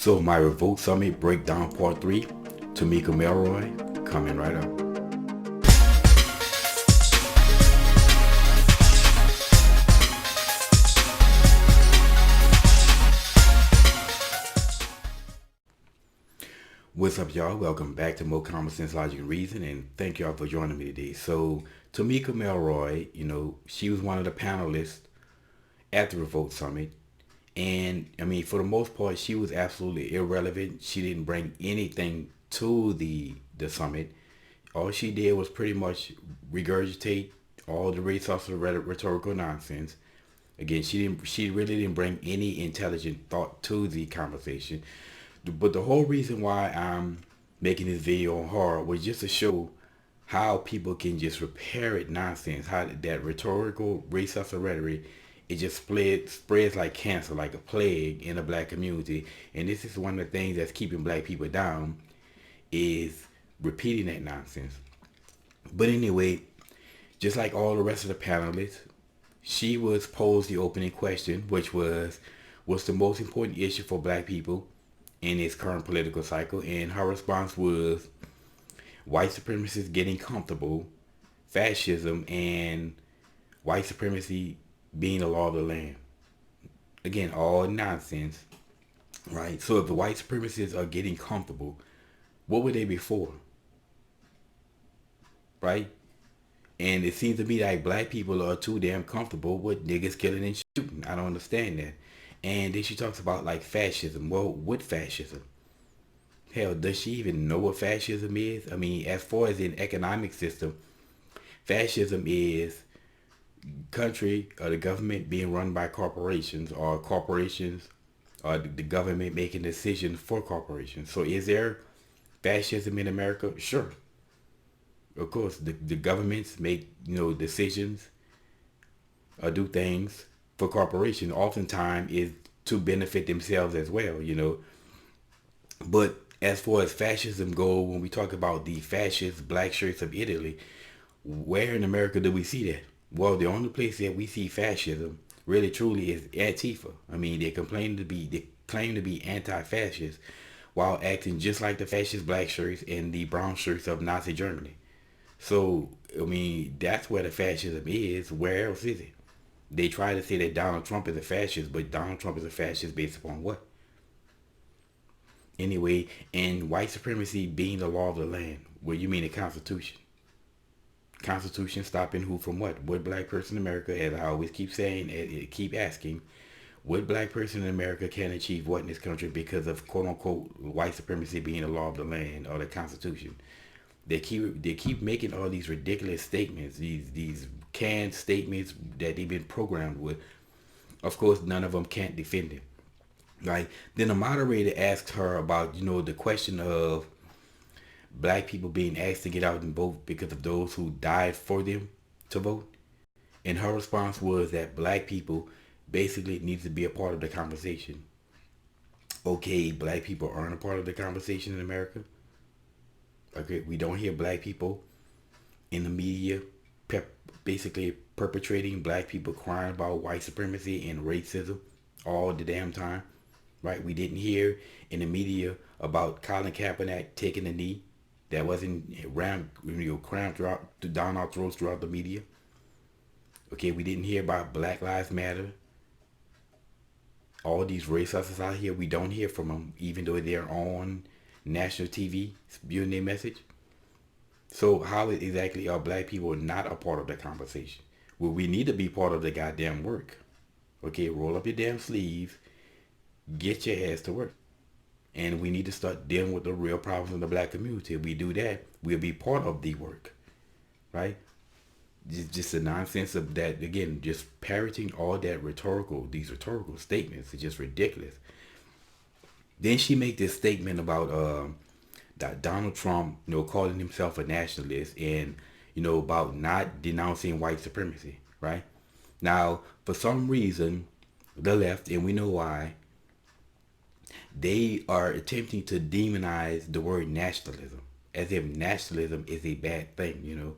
So my Revolt Summit Breakdown Part 3, Tamika Mallory, coming right up. What's up, y'all? Welcome back to More Common Sense, Logic, and Reason, and thank y'all for joining me today. So Tamika Mallory, she was one of the panelists at the Revolt Summit. And I mean, for the most part, she was absolutely irrelevant. She didn't bring anything to the summit. All she did was pretty much regurgitate all the race hustler rhetorical nonsense. Again, she really didn't bring any intelligent thought to the conversation. But the whole reason why I'm making this video on her was just to show how people can just repair nonsense, how that rhetorical race hustler rhetoric, it just spreads like cancer, like a plague in the black community. And this is one of the things that's keeping black people down, is repeating that nonsense. But anyway, just like all the rest of the panelists, she was posed the opening question, which was, what's the most important issue for black people in its current political cycle? And her response was white supremacists getting comfortable, fascism, and white supremacy being the law of the land. Again, all nonsense, right? So if the white supremacists are getting comfortable, what were they before? Right? And it seems to me like black people are too damn comfortable with niggas killing and shooting. I don't understand that. And then she talks about like fascism. Well, what fascism? Hell, does she even know what fascism is? I mean, as far as an economic system, fascism is country or the government being run by corporations, or corporations or the government making decisions for corporations. So is there fascism in America? Sure. Of course, the governments make, decisions or do things for corporations. Oftentimes is to benefit themselves as well, But as far as fascism go, when we talk about the fascist black shirts of Italy, where in America do we see that? Well, the only place that we see fascism really truly is Antifa. I mean, they claim to be anti-fascist while acting just like the fascist black shirts and the brown shirts of Nazi Germany. So, I mean, that's where the fascism is. Where else is it? They try to say that Donald Trump is a fascist, but Donald Trump is a fascist based upon what? Anyway, and white supremacy being the law of the land. Well, you mean the Constitution? Constitution stopping who from what? What black person in America, as I always keep saying, keep asking, what black person in America can achieve what in this country because of quote unquote white supremacy being the law of the land or the Constitution? They keep making all these ridiculous statements, these canned statements that they've been programmed with. Of course, none of them can't defend it. Right? Then the moderator asked her about, the question of black people being asked to get out and vote because of those who died for them to vote. And her response was that black people basically need to be a part of the conversation. Okay, black people aren't a part of the conversation in America. Okay, we don't hear black people in the media basically perpetrating black people crying about white supremacy and racism all the damn time. Right? We didn't hear in the media about Colin Kaepernick taking a knee. That wasn't crammed down our throats throughout the media. Okay, we didn't hear about Black Lives Matter. All these race hustlers out here, we don't hear from them, even though they're on national TV spewing their message. So how exactly are black people not a part of the conversation? Well, we need to be part of the goddamn work. Okay, roll up your damn sleeves, get your ass to work. And we need to start dealing with the real problems in the black community. If we do that, we'll be part of the work, right? Just the nonsense of that, again, just parroting all that these rhetorical statements is just ridiculous. Then she made this statement about that Donald Trump, calling himself a nationalist and, about not denouncing white supremacy, right? Now, for some reason, the left, and we know why, they are attempting to demonize the word nationalism as if nationalism is a bad thing,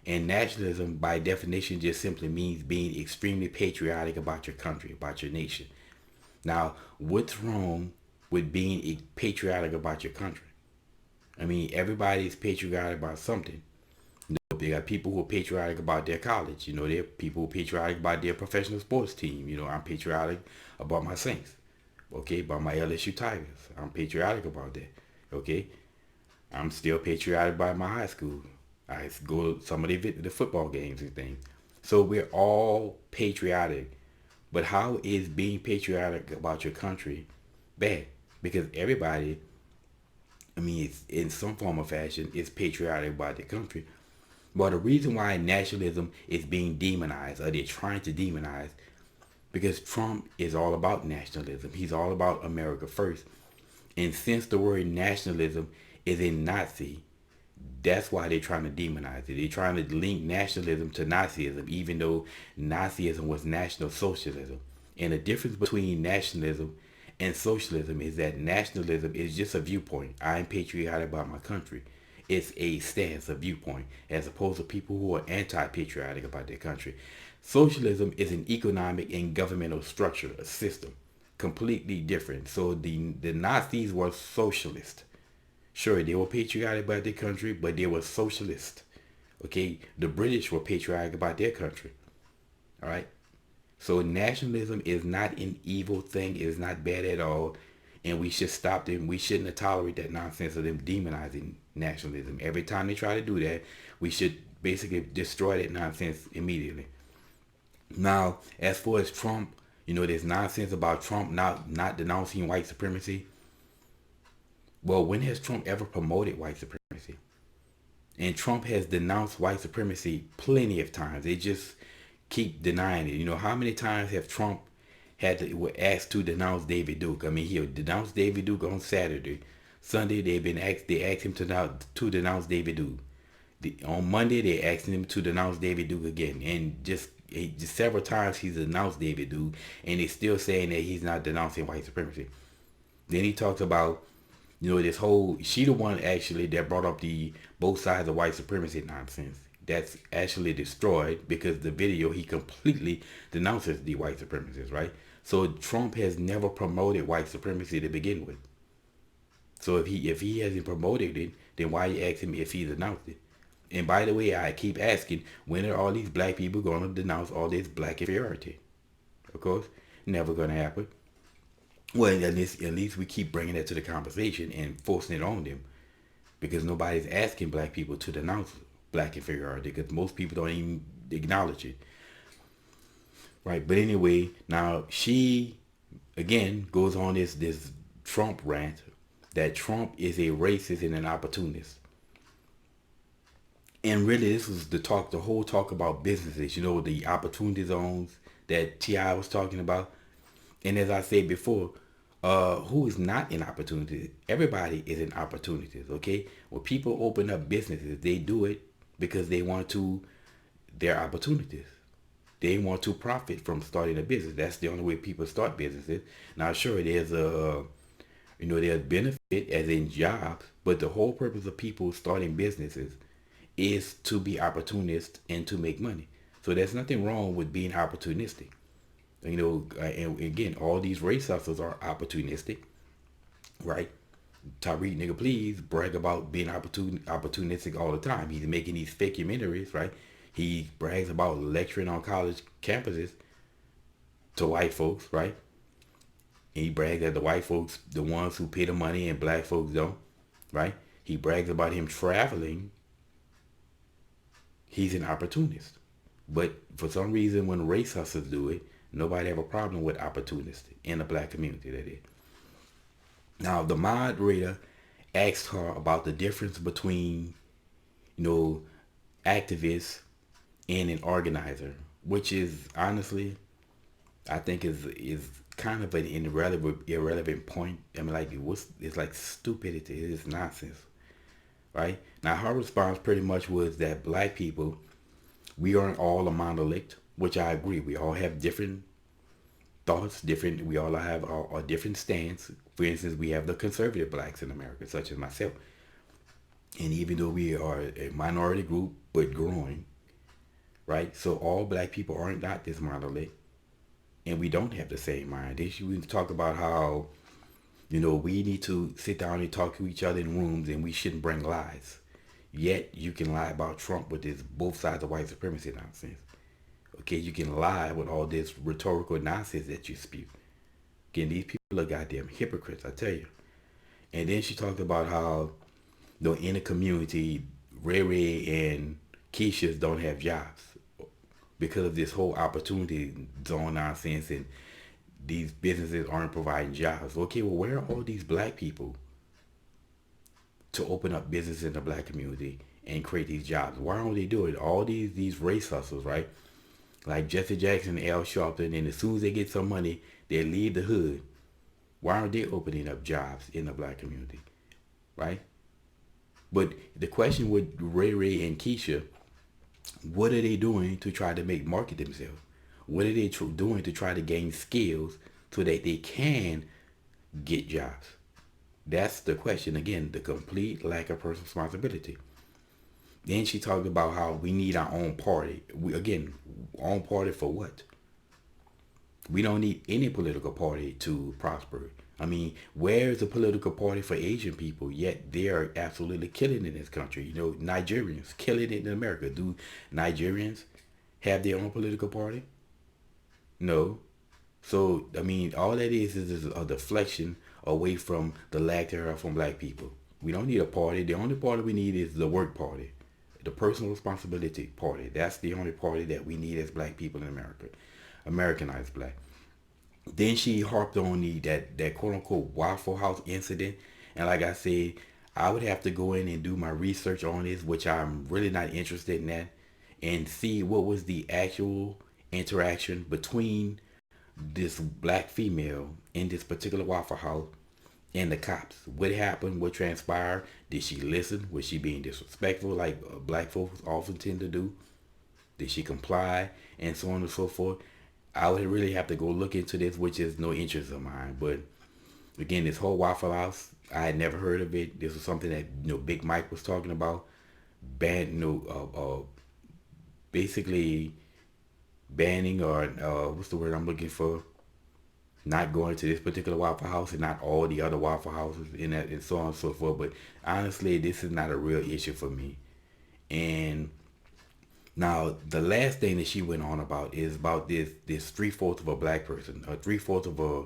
And nationalism, by definition, just simply means being extremely patriotic about your country, about your nation. Now, what's wrong with being patriotic about your country. I mean, everybody's patriotic about something. They got people who are patriotic about their college. You know, there are people who are patriotic about their professional sports team. You know, I'm patriotic about my Saints. Okay, about my LSU Tigers. I'm patriotic about that. Okay, I'm still patriotic about my high school. I go to some of the football games and things. So we're all patriotic. But how is being patriotic about your country bad? Because everybody, I mean, it's in some form or fashion, is patriotic about their country. But the reason why nationalism is being demonized, or they're trying to demonize, because Trump is all about nationalism. He's all about America first. And since the word nationalism is in Nazi, that's why they're trying to demonize it. They're trying to link nationalism to Nazism, even though Nazism was National Socialism. And the difference between nationalism and socialism is that nationalism is just a viewpoint. I'm patriotic about my country. It's a stance, a viewpoint, as opposed to people who are anti-patriotic about their country. Socialism is an economic and governmental structure, a system, completely different. So the Nazis were socialist. Sure, they were patriotic about their country, but they were socialist. Okay, the British were patriotic about their country. All right. So nationalism is not an evil thing. It is not bad at all, and we should stop them. We shouldn't tolerate that nonsense of them demonizing nationalism. Every time they try to do that, we should basically destroy that nonsense immediately. Now, as far as Trump, you know, there's nonsense about Trump not denouncing white supremacy. Well, when has Trump ever promoted white supremacy? And Trump has denounced white supremacy plenty of times. They just keep denying it. You know, how many times have Trump had to were asked to denounce David Duke? I mean, he denounced David Duke on Saturday. Sunday they asked him to denounce David Duke. On Monday they asked him to denounce David Duke again, and just several times he's denounced David Duke, and he's still saying that he's not denouncing white supremacy. Then he talks about, you know, this whole, she the one actually that brought up the both sides of white supremacy nonsense. That's actually destroyed because the video, he completely denounces the white supremacists, right? So Trump has never promoted white supremacy to begin with. So if he hasn't promoted it, then why you ask him if he's denounced it? And by the way, I keep asking, when are all these black people going to denounce all this black inferiority? Of course, never going to happen. Well, at least we keep bringing that to the conversation and forcing it on them, because nobody's asking black people to denounce black inferiority, because most people don't even acknowledge it, right? But anyway, now she again goes on this Trump rant that Trump is a racist and an opportunist. And really, this was the whole talk about businesses, you know, the opportunity zones that T.I. was talking about. And as I said before, who is not an opportunity? Everybody is an opportunist, okay? When people open up businesses, they do it because they're opportunities. They want to profit from starting a business. That's the only way people start businesses. Now, sure, there's benefit as in jobs, but the whole purpose of people starting businesses is to be opportunist and to make money. So there's nothing wrong with being opportunistic. You know, and again, all these race hustlers are opportunistic, right? Tariq, nigga, please brag about being opportunistic all the time. He's making these fake documentaries, right? He brags about lecturing on college campuses to white folks, right? And he brags that the white folks, the ones who pay the money and black folks don't, right? He brags about him traveling. He's an opportunist. But for some reason, when race hustlers do it, nobody have a problem with opportunists in the black community, that is. Now, the moderator asked her about the difference between, you know, activists and an organizer, which is honestly, I think is kind of an irrelevant point. I mean, like, it's like stupidity. It is nonsense, right? Now, her response pretty much was that black people, we aren't all a monolith, which I agree. We all have different thoughts, we all have a different stance. For instance, we have the conservative blacks in America, such as myself. And even though we are a minority group, but growing, right? So all black people aren't not this monolith, and we don't have the same mind. They should talk about how, We need to sit down and talk to each other in rooms, and we shouldn't bring lies. Yet you can lie about Trump with this both sides of white supremacy nonsense. Okay, you can lie with all this rhetorical nonsense that you spew. Again, these people are goddamn hypocrites, I tell you. And then she talked about how in the community, Ray Ray and Keisha don't have jobs because of this whole opportunity zone nonsense, and these businesses aren't providing jobs. Okay, well, where are all these black people to open up business in the black community and create these jobs? Why aren't they doing it? All these race hustles, right? Like Jesse Jackson and Al Sharpton, and as soon as they get some money, they leave the hood. Why aren't they opening up jobs in the black community, right? But the question with Ray Ray and Keisha, what are they doing to try to market themselves? What are they doing to try to gain skills so that they can get jobs? That's the question. Again, the complete lack of personal responsibility. Then she talked about how we need our own party. Own party for what? We don't need any political party to prosper. I mean, where's the political party for Asian people? Yet they are absolutely killing in this country. Nigerians killing it in America. Do Nigerians have their own political party? No. So, I mean, all that is a deflection away from the lack thereof from black people. We don't need a party. The only party we need is the work party, the personal responsibility party. That's the only party that we need as black people in America. Americanized black. Then she harped on that quote unquote Waffle House incident. And like I said, I would have to go in and do my research on this, which I'm really not interested in that, and see what was the actual interaction between this black female in this particular Waffle House and the cops. What happened? What transpired? Did she listen? Was she being disrespectful like black folks often tend to do? Did she comply? And so on and so forth. I would really have to go look into this, which is no interest of mine. But again, this whole Waffle House, I had never heard of it. This was something that Big Mike was talking about. Basically banning, or what's the word I'm looking for? Not going to this particular Waffle House and not all the other Waffle Houses and so on and so forth. But honestly, this is not a real issue for me. And now the last thing that she went on about is about this 3/4 of a black person, or 3/4 of a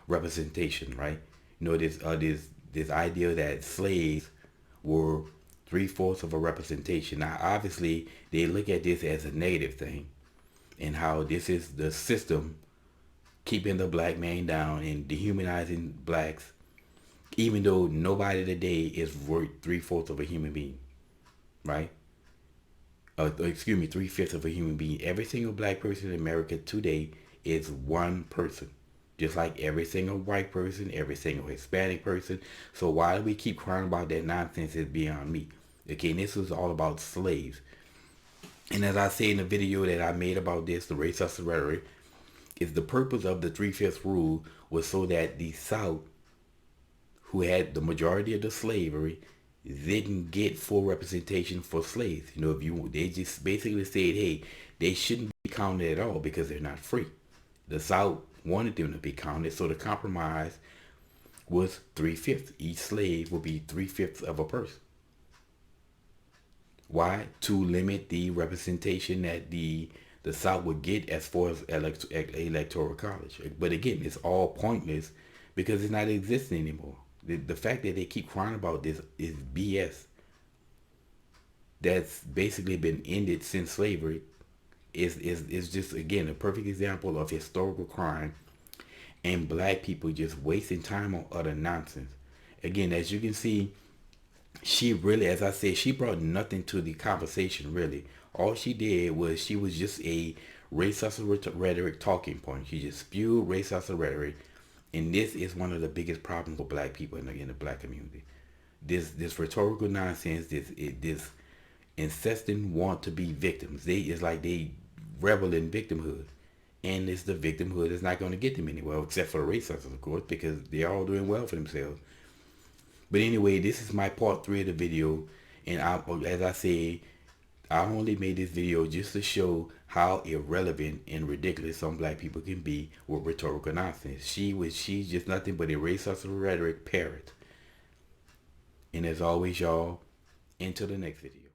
representation, right? This idea that slaves were 3/4 of a representation. Now obviously they look at this as a negative thing, and how this is the system keeping the black man down and dehumanizing blacks, even though nobody today is worth 3/4 of a human being, right? Excuse me, 3/5 of a human being. Every single black person in America today is one person, just like every single white person, every single Hispanic person. So why do we keep crying about that nonsense? Is beyond me. Okay, and this was all about slaves. And as I say in the video that I made about this, the Race Hustler Retoric, is the purpose of the 3/5 rule was so that the South, who had the majority of the slavery, didn't get full representation for slaves. They just basically said, hey, they shouldn't be counted at all because they're not free. The South wanted them to be counted, so the compromise was 3/5. Each slave would be 3/5 of a person. Why? To limit the representation that the South would get as far as electoral college. But again, it's all pointless because it's not existing anymore. The fact that they keep crying about this is BS. That's basically been ended since slavery. Is just, again, a perfect example of historical crime and black people just wasting time on utter nonsense. Again, as you can see, she really, as I said, she brought nothing to the conversation, really. All she did was she was just a race hustler rhetoric talking point. She just spewed race hustler rhetoric. And this is one of the biggest problems for black people in the black community. This rhetorical nonsense, this incessant want to be victims. It's like they revel in victimhood. And it's the victimhood is not going to get them anywhere, except for the race hustlers, of course, because they're all doing well for themselves. But anyway, this is my part 3 of the video. And as I say, I only made this video just to show how irrelevant and ridiculous some black people can be with rhetorical nonsense. She's just nothing but a race hustler rhetoric parrot. And as always, y'all, until the next video.